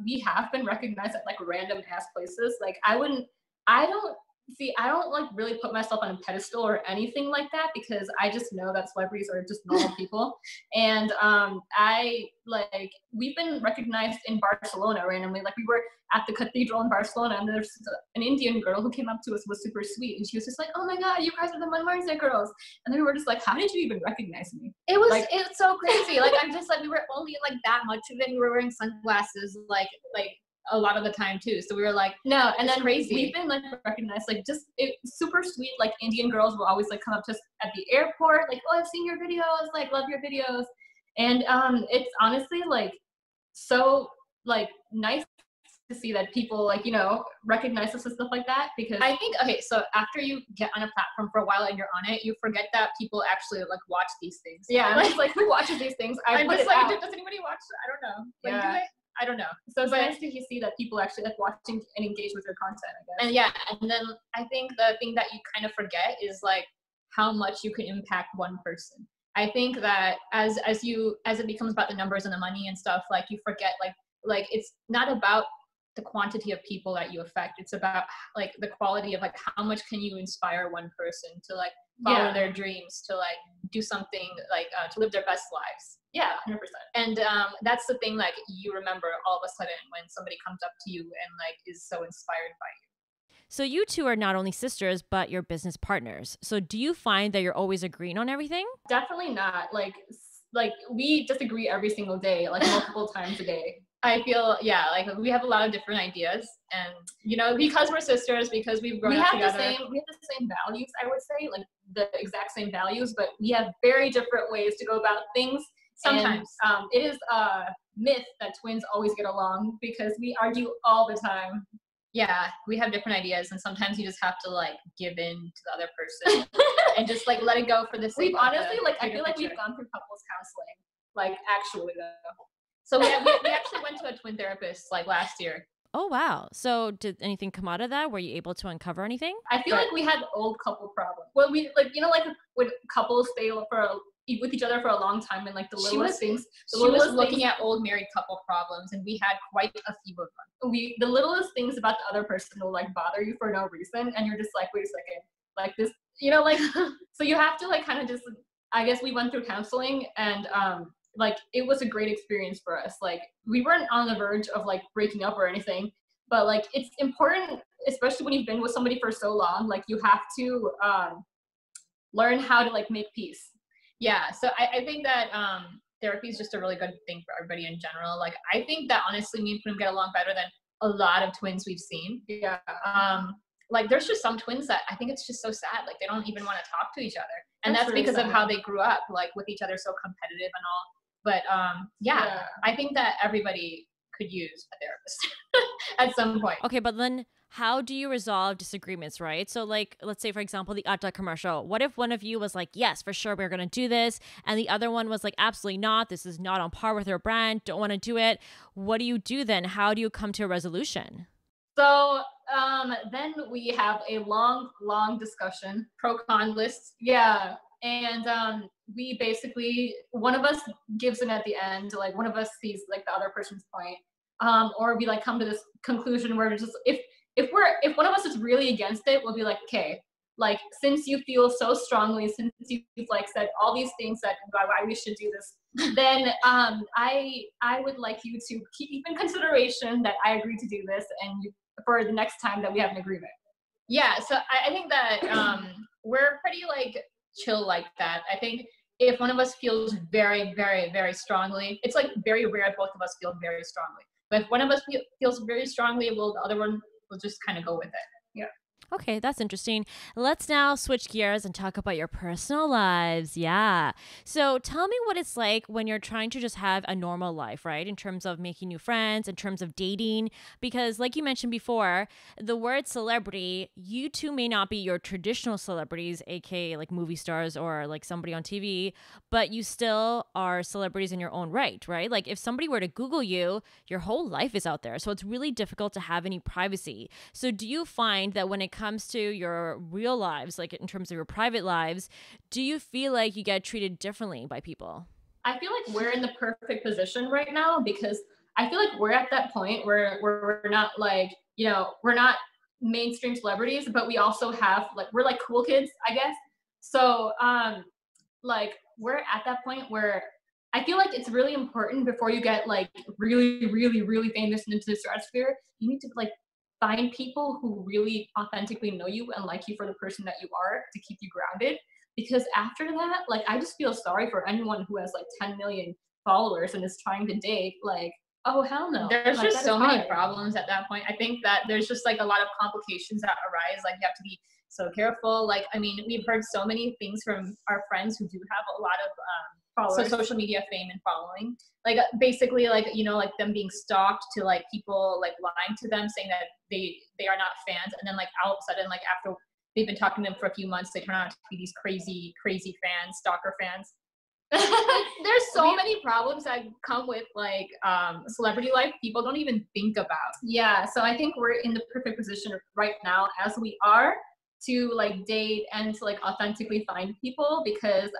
we have been recognized at like random ass places. Like I don't like really put myself on a pedestal or anything like that, because I just know that celebrities are just normal people. And we've been recognized in Barcelona randomly. Like we were at the cathedral in Barcelona, and there's an Indian girl who came up to us, was super sweet, and she was just like, "Oh my God, you guys are the Manmarziyaan girls." And then we were just like, "How did you even recognize me?" It's so crazy. Like I'm just like, we were only like that much of it, and we were wearing sunglasses like a lot of the time too. So we were like, No, and it's then crazy. we've been like recognized, like just super sweet, like Indian girls will always like come up to us at the airport, like, "Oh, I've seen your videos, like love your videos." And it's honestly like so like nice to see that people like, you know, recognize us and stuff like that, because I think, okay, so after you get on a platform for a while and you're on it, you forget that people actually like watch these things. yeah, and it's like, who watches these things? I'm put just it like, out. does anybody watch? I don't know. Like, Yeah. do they? I don't know. So it's but- nice to see that people actually like watching and engage with your content, I guess. And yeah, and then I think the thing that you kind of forget is like how much you can impact one person. I think that as it becomes about the numbers and the money and stuff, like you forget like it's not about the quantity of people that you affect. It's about like the quality of like how much can you inspire one person to like follow Yeah. their dreams, to like do something like to live their best lives. Yeah, 100%. And that's the thing, like you remember all of a sudden when somebody comes up to you and like is so inspired by you. So you two are not only sisters, but you're business partners. So do you find that you're always agreeing on everything? Definitely not. Like we disagree every single day, like multiple times a day. I feel, yeah, like we have a lot of different ideas, and you know, because we're sisters, because we've grown We up have together. the same values, I would say, like the exact same values, but we have very different ways to go about things. Sometimes. And, it is a myth that twins always get along, because we argue all the time. Yeah, we have different ideas, and sometimes you just have to like give in to the other person and just like let it go for the sake. We've of honestly, the like, I bigger feel like picture. we've gone through couples counseling, like actually though. So we actually went to a twin therapist like last year. Oh, wow. So did anything come out of that? Were you able to uncover anything? I feel like we had old couple problems. Well, we like, you know, like when couples stay for with each other for a long time, and like the She littlest was things. she was looking at old married couple problems, and we had quite a few of them. The littlest things about the other person will like bother you for no reason, and you're just like, wait a second, like this, you know, like so you have to like kind of just, I guess we went through counseling, and like it was a great experience for us. Like we weren't on the verge of like breaking up or anything, but like it's important, especially when you've been with somebody for so long, like you have to learn how to like make peace. Yeah, so I think that therapy is just a really good thing for everybody in general. Like I think that honestly, me and Poonam get along better than a lot of twins we've seen. Yeah. Like there's just some twins that I think it's just so sad. Like they don't even want to talk to each other, and that's That's really because of sad. how they grew up, like with each other, so competitive and all. But yeah, I think that everybody could use a therapist at some point. Okay, but then how do you resolve disagreements, right? So, like, let's say, for example, the Atta commercial. What if one of you was like, yes, for sure, we're going to do this, and the other one was like, absolutely not. This is not on par with our brand. Don't want to do it. What do you do then? How do you come to a resolution? So then we have a long discussion, Pro-con lists. yeah, and we basically, one of us gives in at the end, like one of us sees like the other person's point, or we like come to this conclusion where it's just if one of us is really against it, we'll be like, okay, like since you feel so strongly, since you've like said all these things that why we should do this, then I would like you to keep in consideration that I agree to do this, and for the next time that we have an agreement. Yeah, so I think that we're pretty like chill like that. I think if one of us feels very, very, very strongly, it's like very rare both of us feel very strongly. But if one of us feels very strongly, the other one will just kind of go with it. Yeah. Okay, that's interesting. Let's now switch gears and talk about your personal lives. Yeah. So tell me what it's like when you're trying to just have a normal life, right? In terms of making new friends, in terms of dating. Because like you mentioned before, the word celebrity, you two may not be your traditional celebrities, aka like movie stars or like somebody on TV, but you still are celebrities in your own right, right? Like if somebody were to Google you, your whole life is out there. So it's really difficult to have any privacy. So do you find that when it comes to your real lives, like in terms of your private lives, do you feel like you get treated differently by people? I feel like we're in the perfect position right now because I feel like we're at that point where we're not like, you know, we're not mainstream celebrities, but we also have like, we're like cool kids, I guess. So like we're at that point where I feel like it's really important before you get like really, really, really famous into the stratosphere, you need to like find people who really authentically know you and like you for the person that you are to keep you grounded. Because after that, like I just feel sorry for anyone who has like 10 million followers and is trying to date. Like, oh hell no. There's like, just so many problems at that point. I think that there's just like a lot of complications that arise. Like you have to be so careful. Like, I mean, we've heard so many things from our friends who do have a lot of followers. So social media fame and following, like basically like, you know, like them being stalked to like people like lying to them saying that they are not fans, and then like all of a sudden like after they've been talking to them for a few months they turn out to be these crazy fans, stalker fans. There's so many problems that come with like celebrity life people don't even think about. Yeah, so I think we're in the perfect position right now as we are to like date and to like authentically find people, because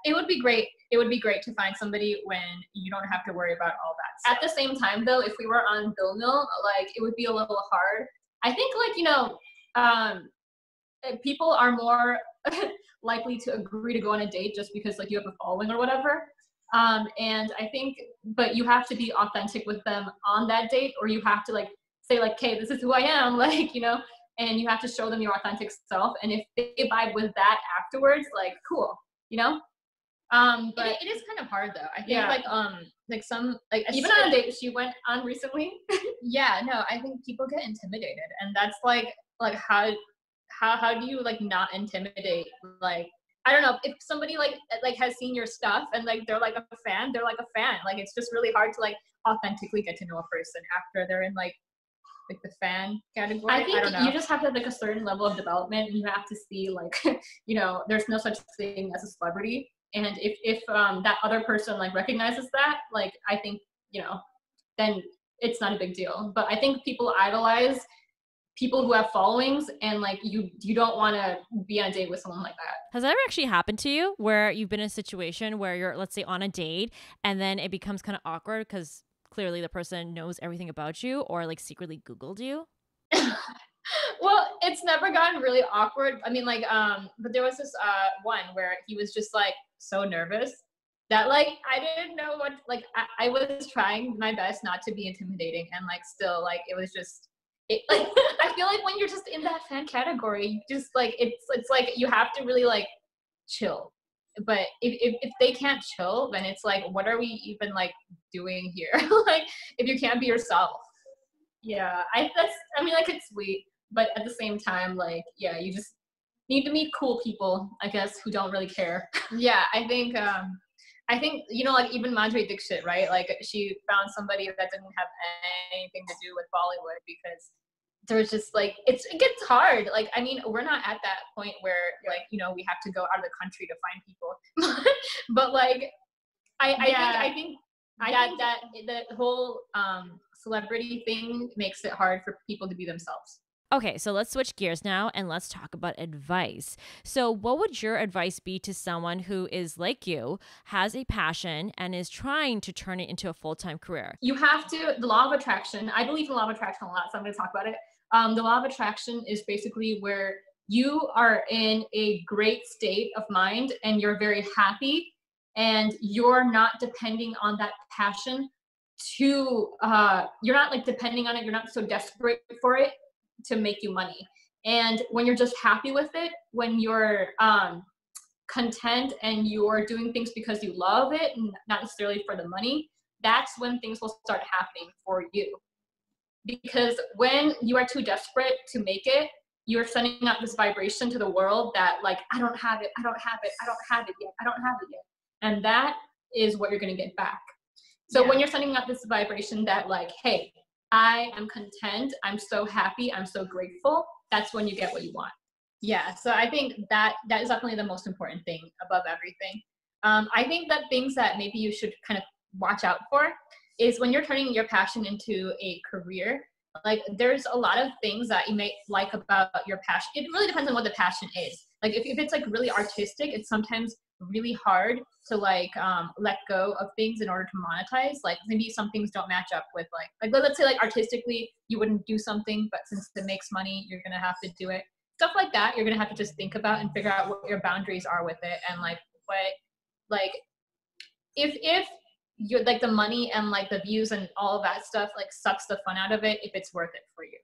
it would be great to find somebody when you don't have to worry about all that stuff. At the same time though, if we were on Bill Mill, like it would be a little hard. I think like, you know, people are more likely to agree to go on a date just because like you have a following or whatever. And I think, but you have to be authentic with them on that date, or you have to like say like, okay, this is who I am, like, you know, and you have to show them your authentic self. And if they vibe with that afterwards, like cool, you know? But it is kind of hard though. I think like some like even on a date she went on recently. Yeah, no, I think people get intimidated, and that's like how do you like not intimidate? Like I don't know, if somebody like has seen your stuff and like they're like a fan, they're like a fan. Like it's just really hard to like authentically get to know a person after they're in like the fan category. I think don't know. You just have to have like a certain level of development, and you have to see like you know, there's no such thing as a celebrity. And if that other person like recognizes that, like I think, you know, then it's not a big deal. But I think people idolize people who have followings, and like you don't want to be on a date with someone like that. Has that ever actually happened to you where you've been in a situation where you're, let's say, on a date and then it becomes kind of awkward because clearly the person knows everything about you or like secretly Googled you? Well, it's never gotten really awkward. I mean, like, but there was this one where he was just like so nervous that like I didn't know what, like I was trying my best not to be intimidating, and like still like it was just like I feel like when you're just in that fan category, you just like it's like you have to really like chill. But if they can't chill, then it's like, what are we even like doing here? Like if you can't be yourself. Yeah, I mean, like it's sweet, but at the same time, like, yeah, you just need to meet cool people, I guess, who don't really care. Yeah, I think, you know, like even Madhuri Dixit, right? Like she found somebody that didn't have anything to do with Bollywood because there's just like, it gets hard. Like, I mean, we're not at that point where like, you know, we have to go out of the country to find people. But like, I think that the whole celebrity thing makes it hard for people to be themselves. Okay, so let's switch gears now and let's talk about advice. So, what would your advice be to someone who is like you, has a passion, and is trying to turn it into a full-time career? You have to, the law of attraction, I believe in the law of attraction a lot, so I'm going to talk about it. The law of attraction is basically where you are in a great state of mind and you're very happy and you're not depending on that passion to, you're not like depending on it, you're not so desperate for it to make you money. And when you're just happy with it, when you're content and you're doing things because you love it and not necessarily for the money, that's when things will start happening for you. Because when you are too desperate to make it, you're sending out this vibration to the world that like, I don't have it, I don't have it, I don't have it yet, I don't have it yet. And that is what you're going to get back. So when you're sending out this vibration that like, hey, I am content, I'm so happy, I'm so grateful, that's when you get what you want. Yeah, so I think that is definitely the most important thing above everything. I think that things that maybe you should kind of watch out for is when you're turning your passion into a career, like there's a lot of things that you may like about your passion. It really depends on what the passion is. Like if it's like really artistic, it's sometimes really hard to like let go of things in order to monetize. Like maybe some things don't match up with like let's say like artistically you wouldn't do something, but since it makes money, you're gonna have to do it. Stuff like that, you're gonna have to just think about and figure out what your boundaries are with it, and like what like if you're like the money and like the views and all of that stuff like sucks the fun out of it, if it's worth it for you.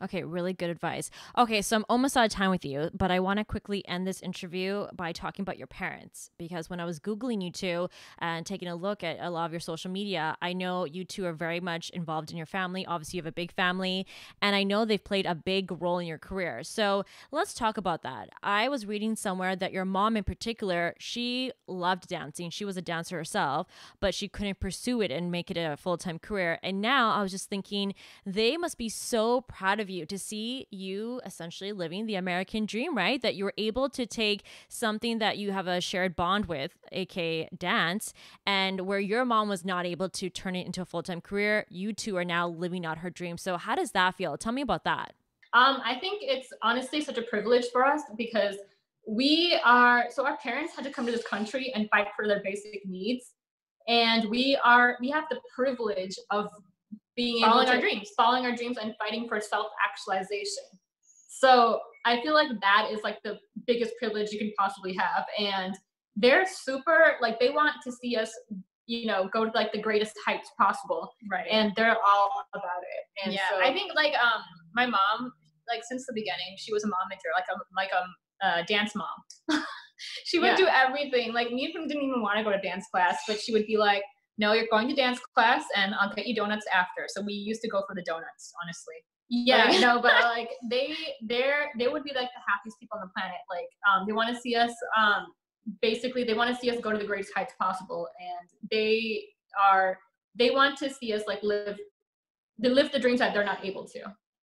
Okay, really good advice. Okay, so I'm almost out of time with you, but I want to quickly end this interview by talking about your parents, because when I was Googling you two and taking a look at a lot of your social media, I know you two are very much involved in your family. Obviously, you have a big family, and I know they've played a big role in your career. So let's talk about that. I was reading somewhere that your mom in particular, she loved dancing. She was a dancer herself, but she couldn't pursue it and make it a full-time career. And now I was just thinking, they must be so proud of you to see you essentially living the American dream, right? That you were able to take something that you have a shared bond with, aka dance, and where your mom was not able to turn it into a full-time career, you two are now living out her dream. So how does that feel? Tell me about that. I think it's honestly such a privilege for us because our parents had to come to this country and fight for their basic needs. And we have the privilege of being able to following our dreams and fighting for self-actualization. So I feel like that is like the biggest privilege you can possibly have. And they're super, like they want to see us, you know, go to like the greatest heights possible. Right. And they're all about it. And so I think like my mom, like since the beginning, she was a momager, like a dance mom. She would do everything. Like me didn't even want to go to dance class, but she would be like, no, you're going to dance class and I'll get you donuts after. So we used to go for the donuts, honestly. Yeah, like, no, but like they would be like the happiest people on the planet. Like they want to see us basically they want to see us go to the greatest heights possible, and they want to see us like live the dreams that they're not able to.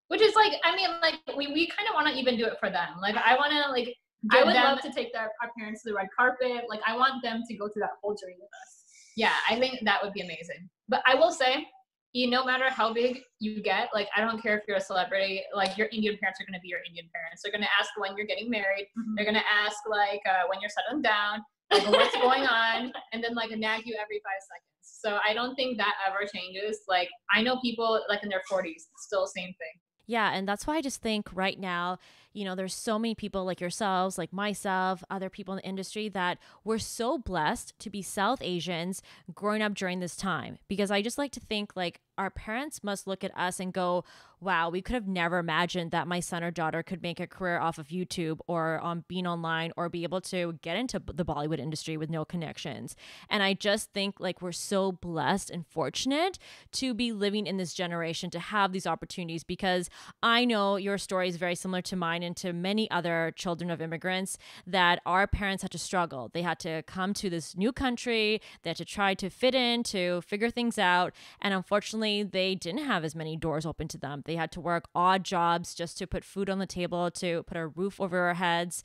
Which is like, I mean, like we kind of want to even do it for them. Like I want to like I would love to take our parents to the red carpet. Like I want them to go through that whole journey with us. Yeah, I think that would be amazing. But I will say, no matter how big you get, like, I don't care if you're a celebrity, like, your Indian parents are going to be your Indian parents. They're going to ask when you're getting married. They're going to ask, like, when you're settling down, like, what's going on, and then, like, nag you every 5 seconds. So I don't think that ever changes. Like, I know people, like, in their 40s, still same thing. Yeah, and that's why I just think right now, there's so many people like yourselves, like myself, other people in the industry that we're so blessed to be South Asians growing up during this time. Because I just like to think like our parents must look at us and go, wow, we could have never imagined that my son or daughter could make a career off of YouTube or on being online or be able to get into the Bollywood industry with no connections. And I just think like we're so blessed and fortunate to be living in this generation, to have these opportunities, because I know your story is very similar to mine and to many other children of immigrants, that our parents had to struggle. They had to come to this new country. They had to try to fit in, to figure things out. And unfortunately, they didn't have as many doors open to them. They had to work odd jobs just to put food on the table, to put a roof over our heads.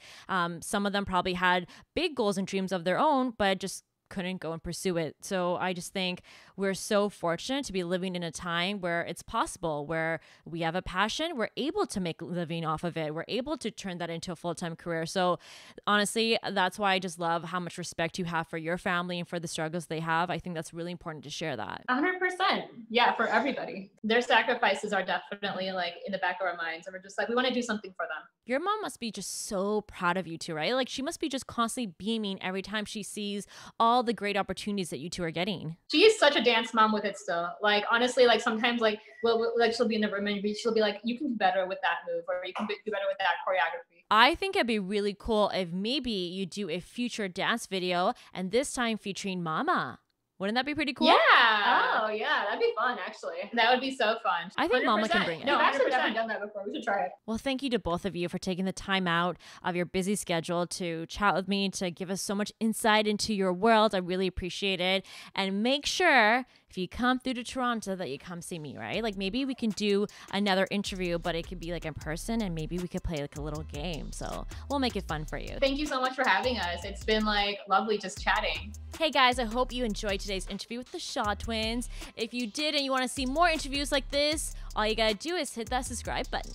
Some of them probably had big goals and dreams of their own, but just couldn't go and pursue it. So I just think we're so fortunate to be living in a time where it's possible, where we have a passion, we're able to make a living off of it, we're able to turn that into a full-time career. So honestly, that's why I just love how much respect you have for your family and for the struggles they have. I think that's really important to share that. 100%. Yeah, for everybody. Their sacrifices are definitely like in the back of our minds, and we're just like, we want to do something for them. Your mom must be just so proud of you two, right? Like she must be just constantly beaming every time she sees all the great opportunities that you two are getting. She is such a dance mom with it still. Like honestly, like sometimes like she'll be in the room and she'll be like, you can do better with that move, or you can do better with that choreography. I think it'd be really cool if maybe you do a future dance video, and this time featuring Mama. Wouldn't that be pretty cool? Yeah. Oh, yeah. That'd be fun, actually. That would be so fun. I think 100%. Mama can bring it. No, I've never done that before. We should try it. Well, thank you to both of you for taking the time out of your busy schedule to chat with me, to give us so much insight into your world. I really appreciate it. And make sure if you come through to Toronto that you come see me, right? Like maybe we can do another interview, but it could be like in person, and maybe we could play like a little game. So we'll make it fun for you. Thank you so much for having us. It's been like lovely just chatting. Hey guys, I hope you enjoyed today's interview with the Shah Twins. If you did and you want to see more interviews like this, all you gotta do is hit that subscribe button.